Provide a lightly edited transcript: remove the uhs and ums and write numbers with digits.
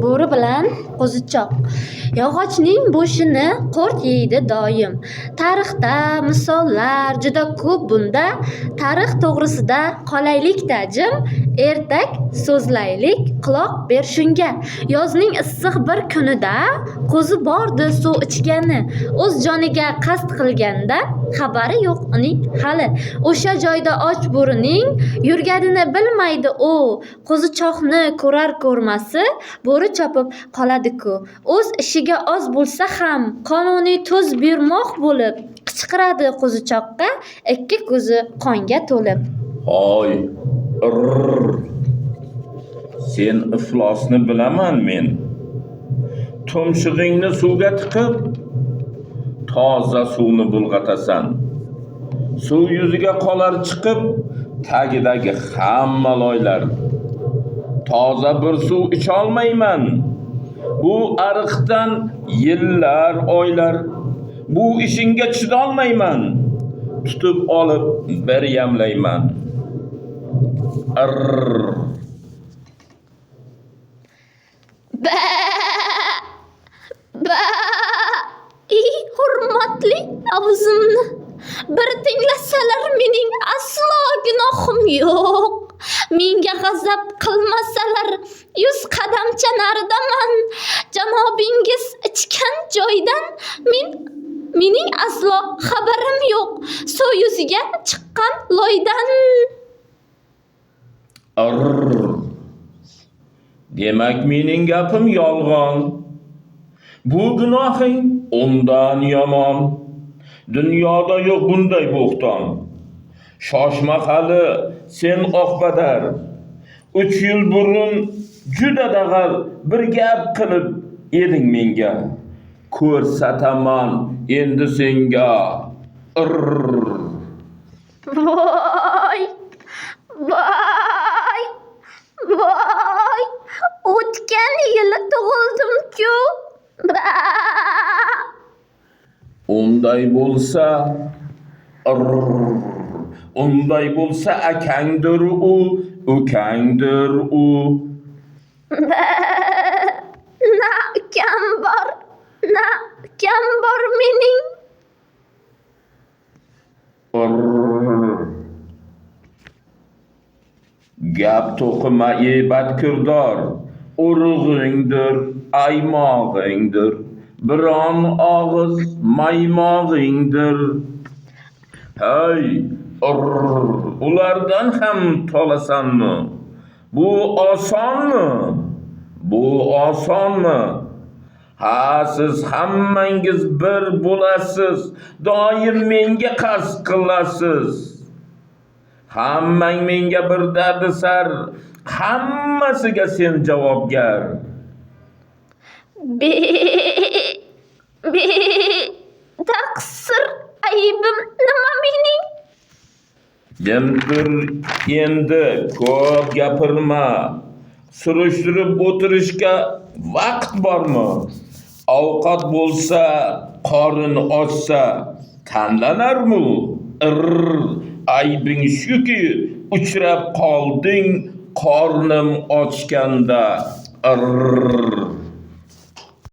Bo'ri bilan qo'zichoq. Yog'ochning bo'shini qurt yeydi doim. Tarixda misollar juda ko'p bunda. Tarix to'g'risida qolaylik-da jim. Ertak so'zlaylik, quloq ber shunga. Yozning issiq bir kunida qo'zi bordi suv ichgani. O'z joniga qasd qilganda xabari yo'q uning hali. O'sha joyda och bo'rining yurganini bilmaydi u. Qo'zichoqni ko'rar ko'rmasi bo'ri chopib qoladi-ku. O'z ishiga oz bo'lsa ham qonuniy tuz buyurmoq bo'lib qichqiradi qo'zichoqqa ikki ko'zi qonga to'lib. Hoy, irr. Sen iflosni bilaman men. Tumshug'ingni suvga tiqib, toza suvni bulg'atasan. Suv yuziga qolar chiqib, tagidagi hamma loylar. Toza bir suv icholmayman. Bu ariqdan yillar, oylar. Bu ishingga chidolmayman. Tutib olib bir yamlayman. Arr. Ba! Ba! Hurmatli avzimni bir tinglasalar mening aslo gunohim yo'q. Menga g'azab qilmasalar 100 qadamcha naridaman. Janobingiz ichgan joydan mening aslo xabarim yo'q. Suv yuziga chiqqan loydan. Arr. Demak mening gapim yolg'on. Bu gunohing undan yomon. Dunyoda yo'q bunday bo'xton. Shoshma hali sen oqpadar. 3 yil burun juda dag'al bir gap qilib eding menga. Ko'rsataman endi senga. Irr. Voy! Voy! Voy! O'tgan yili tug'ildim-ku. Unday bo'lsa, unday bo'lsa akangdir u, ukangdir u. Na ukam bor mening. Gap to'qima ebat kirdor, urug'ingdir, aymog'ingdir, biron og'iz maymog'ingdir. Hey, ulardan ham tolasanmi? Bu osonmi? Bu osonmi? Ha, siz hammangiz bir bo'lasiz, doim menga qasd qilasiz. Hammang menga bir dardisar, hammasiga sen javobgar. Taqsir aybim nima mening? Jimdir endi ko'p gapirma. Surishtirib o'tirishga vaqt bormi? Ovqat bo'lsa, qorin ochsa, tanlanarmi? Aybing shuki, uchrab qolding qornim ochganda.